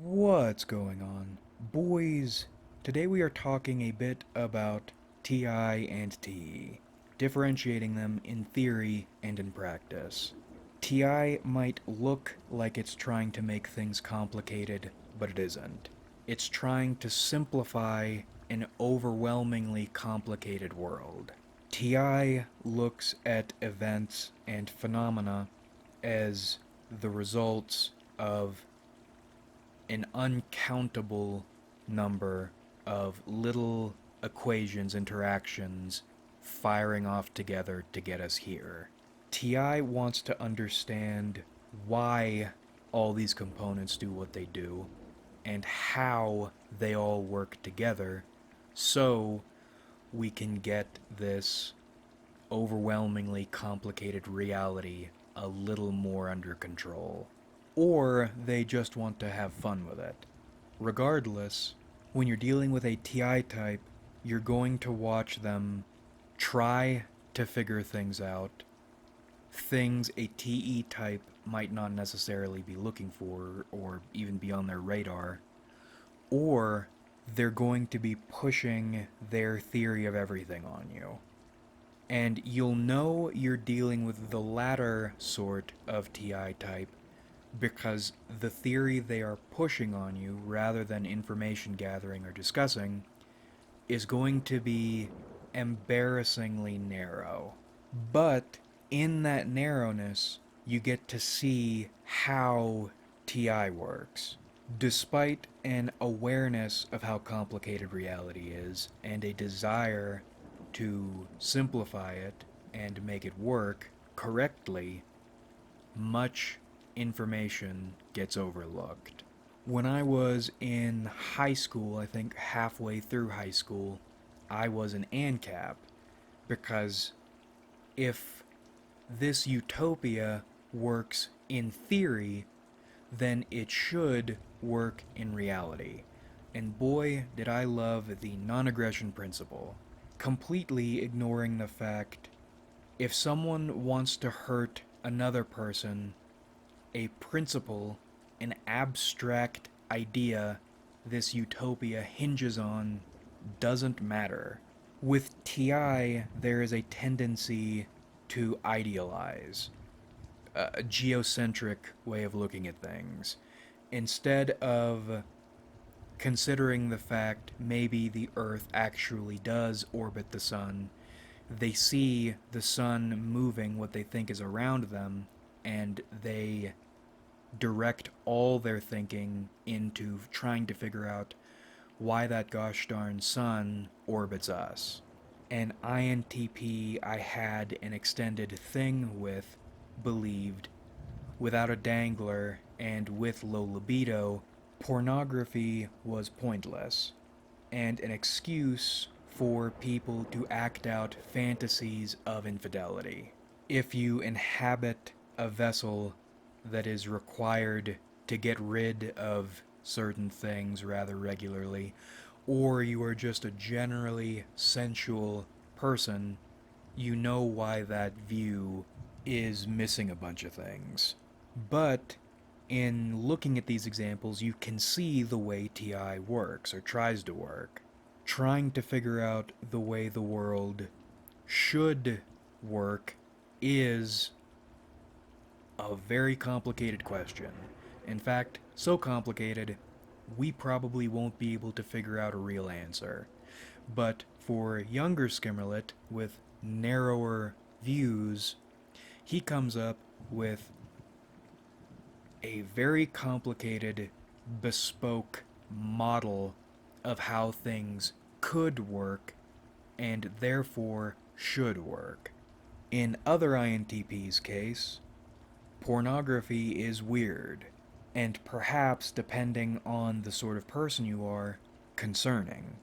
What's going on? Boys, today we are talking a bit about TI and TE, differentiating them in theory and in practice. TI might look like it's trying to make things complicated, but it isn't. It's trying to simplify an overwhelmingly complicated world. TI looks at events and phenomena as the results of an uncountable number of little equations, interactions, firing off together to get us here. TI wants to understand why all these components do what they do and how they all work together so we can get this overwhelmingly complicated reality a little more under control. Or they just want to have fun with it. Regardless, when you're dealing with a TI type, you're going to watch them try to figure things out, things a TE type might not necessarily be looking for or even be on their radar, or they're going to be pushing their theory of everything on you. And you'll know you're dealing with the latter sort of TI type because the theory they are pushing on you, rather than information gathering or discussing, is going to be embarrassingly narrow. But in that narrowness, you get to see how TI works. Despite an awareness of how complicated reality is and a desire to simplify it and make it work correctly, much information gets overlooked. When I was in high school, I think halfway through high school, I was an ANCAP because if this utopia works in theory, then it should work in reality. And boy, did I love the non aggression principle, completely ignoring the fact if someone wants to hurt another person, a principle, an abstract idea this utopia hinges on doesn't matter. With TI, there is a tendency to idealize, a geocentric way of looking at things. Instead of considering the fact maybe the Earth actually does orbit the sun, they see the sun moving what they think is around them, and they direct all their thinking into trying to figure out why that gosh darn sun orbits us. An INTP I had an extended thing with believed, without a dangler and with low libido, pornography was pointless and an excuse for people to act out fantasies of infidelity. If you inhabit a vessel that is required to get rid of certain things rather regularly, or you are just a generally sensual person, you know why that view is missing a bunch of things. But in looking at these examples, you can see the way TI works, or tries to work. Trying to figure out the way the world should work is a very complicated question. In fact, so complicated, we probably won't be able to figure out a real answer. But for younger Skimmerlit with narrower views, he comes up with a very complicated, bespoke model of how things could work and therefore should work. In other INTP's case, pornography is weird, and perhaps, depending on the sort of person you are, concerning.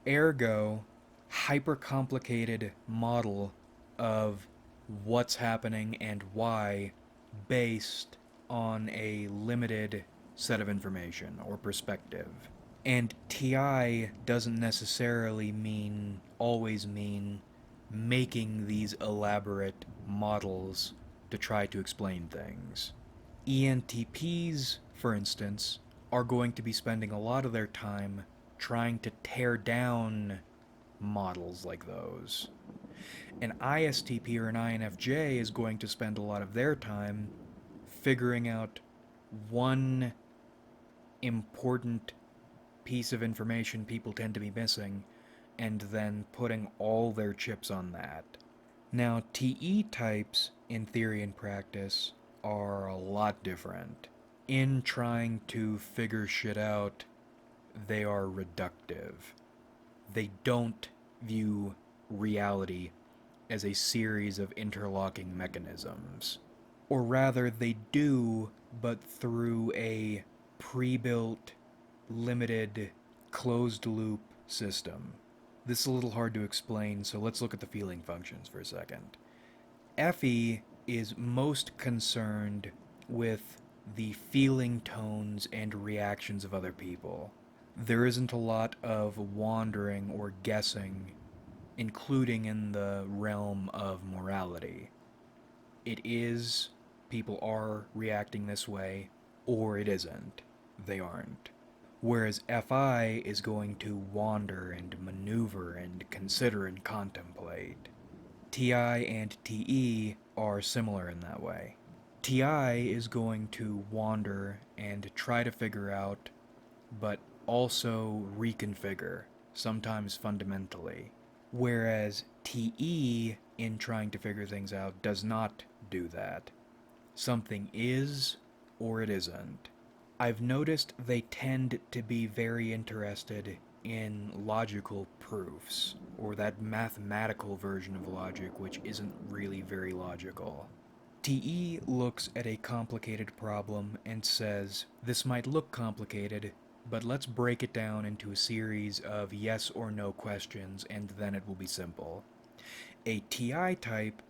Ergo, hyper-complicated model of what's happening and why based on a limited set of information or perspective. And TI doesn't necessarily always mean making these elaborate models to try to explain things. ENTPs, for instance, are going to be spending a lot of their time trying to tear down models like those. An ISTP or an INFJ is going to spend a lot of their time figuring out one important piece of information people tend to be missing and then putting all their chips on that. Now, TE types, in theory and practice, are a lot different. In trying to figure shit out, they are reductive. They don't view reality as a series of interlocking mechanisms. Or rather, they do, but through a pre-built, limited, closed-loop system. This is a little hard to explain, so let's look at the feeling functions for a second. Effie is most concerned with the feeling tones and reactions of other people. There isn't a lot of wandering or guessing, including in the realm of morality. It is, people are reacting this way, or it isn't. They aren't. Whereas FI is going to wander and maneuver and consider and contemplate. TI and TE are similar in that way. TI is going to wander and try to figure out, but also reconfigure, sometimes fundamentally. Whereas TE, in trying to figure things out, does not do that. Something is, or it isn't. I've noticed they tend to be very interested in logical proofs, or that mathematical version of logic which isn't really very logical. TE looks at a complicated problem and says, this might look complicated, but let's break it down into a series of yes or no questions and then it will be simple. A TI type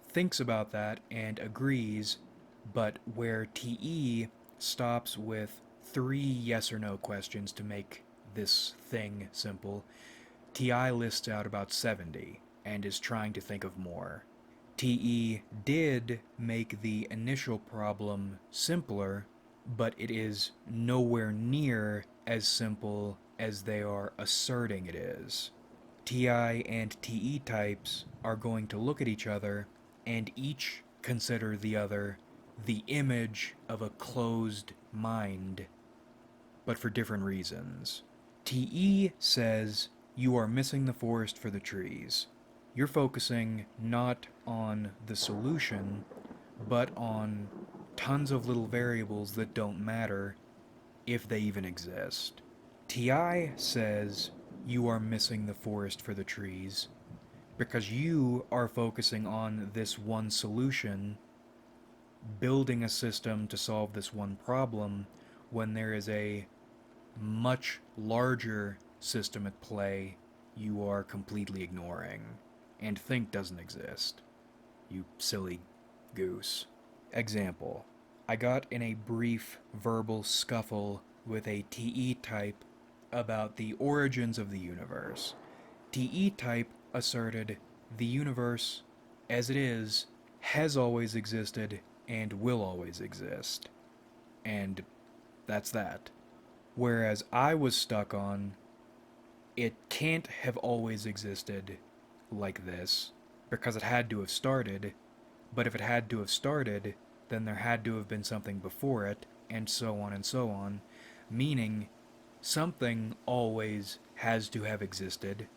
thinks about that and agrees, but where TE stops with 3 yes or no questions to make this thing simple, TI lists out about 70 and is trying to think of more. TE did make the initial problem simpler, but it is nowhere near as simple as they are asserting it is. TI and TE types are going to look at each other and each consider the other the image of a closed mind, but for different reasons. TE says you are missing the forest for the trees. You're focusing not on the solution, but on tons of little variables that don't matter if they even exist. TI says you are missing the forest for the trees because you are focusing on this one solution, building a system to solve this one problem, when there is a much larger system at play you are completely ignoring and think doesn't exist. You silly goose. Example. I got in a brief verbal scuffle with a TE type about the origins of the universe. TE type asserted the universe, as it is, has always existed and will always exist. And that's that. Whereas I was stuck on, it can't have always existed like this, because it had to have started, but if it had to have started, then there had to have been something before it, and so on, meaning something always has to have existed,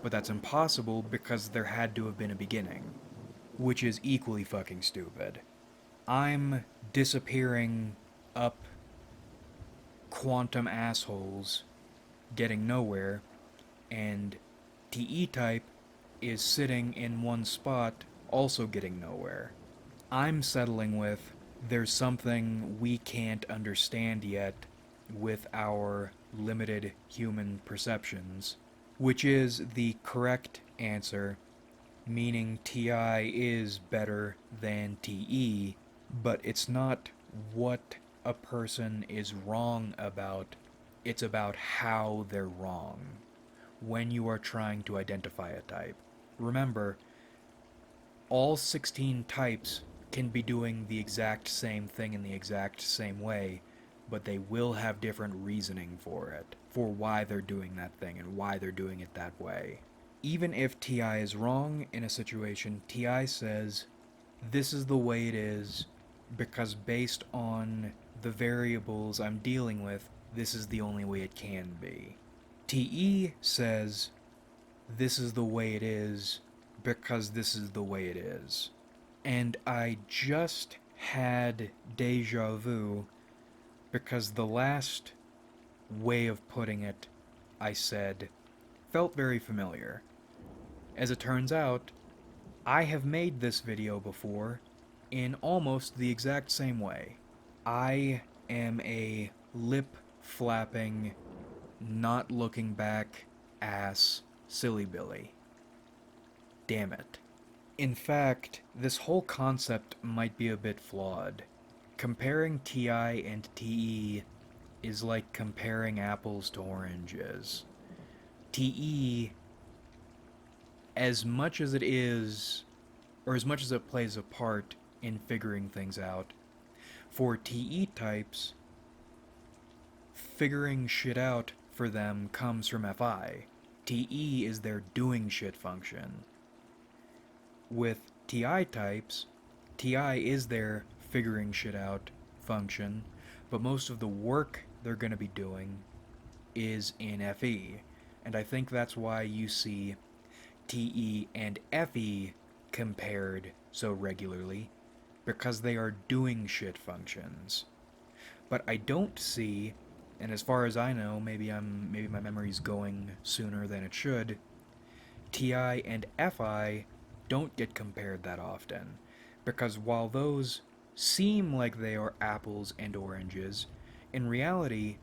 but that's impossible because there had to have been a beginning, which is equally fucking stupid. I'm disappearing up quantum assholes, getting nowhere, and TE type is sitting in one spot, also getting nowhere. I'm settling with, there's something we can't understand yet with our limited human perceptions, which is the correct answer, meaning TI is better than TE, but it's not what a person is wrong about, it's about how they're wrong when you are trying to identify a type. Remember, all 16 types can be doing the exact same thing in the exact same way, but they will have different reasoning for it, for why they're doing that thing and why they're doing it that way. Even if TI is wrong in a situation, TI says, this is the way it is because based on the variables I'm dealing with, this is the only way it can be. TE says, this is the way it is because this is the way it is. And I just had deja vu because the last way of putting it I said felt very familiar. As it turns out, I have made this video before in almost the exact same way. I am a lip-flapping, not looking back ass silly Billy. Damn it. In fact, this whole concept might be a bit flawed. Comparing TI and TE is like comparing apples to oranges. TE, as much as it is, or as much as it plays a part in figuring things out, for TE types, figuring shit out for them comes from FI. TE is their doing shit function. With TI types, TI is their figuring shit out function, but most of the work they're going to be doing is in FE. And I think that's why you see TE and FE compared so regularly, because they are doing shit functions. But I don't see, and as far as I know, maybe my memory's going sooner than it should, TI and FI don't get compared that often, because while those seem like they are apples and oranges, in reality,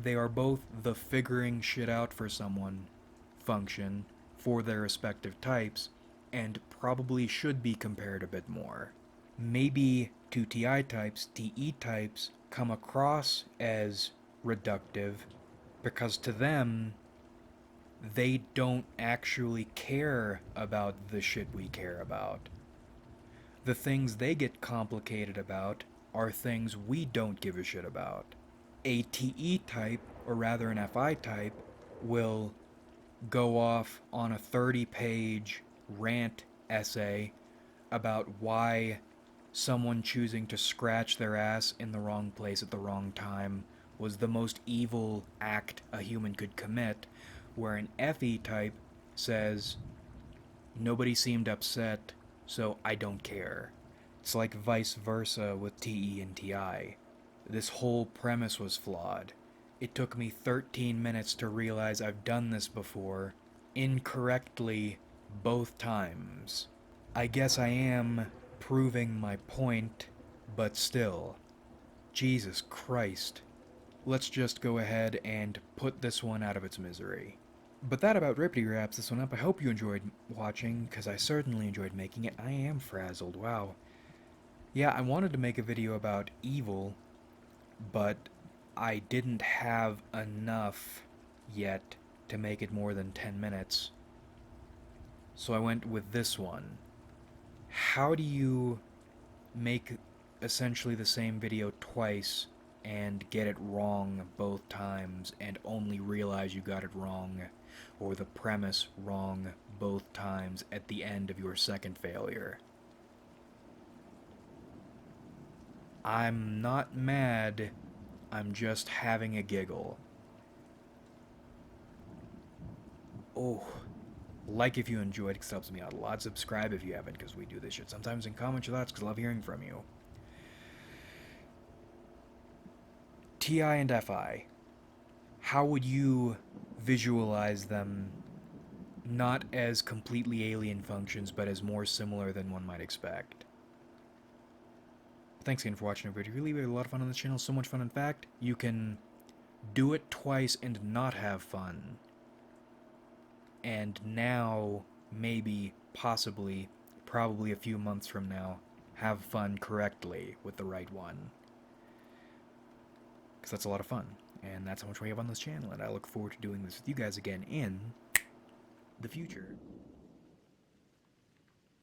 they are both the figuring shit out for someone function for their respective types, and probably should be compared a bit more. Maybe to TI types, TE types come across as reductive, because to them, they don't actually care about the shit we care about. The things they get complicated about are things we don't give a shit about. A TE type, or rather an FI type, will go off on a 30-page rant essay about why someone choosing to scratch their ass in the wrong place at the wrong time was the most evil act a human could commit, where an FE type says, nobody seemed upset, so I don't care. It's like vice versa with TE and TI. This whole premise was flawed. It took me 13 minutes to realize I've done this before, incorrectly, both times. I guess I am proving my point, but still. Jesus Christ. Let's just go ahead and put this one out of its misery. But that about rippity wraps this one up. I hope you enjoyed watching, because I certainly enjoyed making it. I am frazzled, wow. Yeah, I wanted to make a video about evil, but I didn't have enough yet to make it more than 10 minutes. So I went with this one. How do you make essentially the same video twice and get it wrong both times and only realize you got it wrong, or the premise wrong both times at the end of your second failure? I'm not mad, I'm just having a giggle. Oh, like if you enjoyed, because it helps me out a lot. Subscribe if you haven't, because we do this shit sometimes, and comment your thoughts, because I love hearing from you. TI and FI, how would you visualize them not as completely alien functions, but as more similar than one might expect? Thanks again for watching, everybody. Really, we had a lot of fun on this channel. So much fun, in fact, you can do it twice and not have fun. And now, maybe, possibly, probably a few months from now, have fun correctly with the right one. Because that's a lot of fun. And that's how much we have on this channel. And I look forward to doing this with you guys again in the future.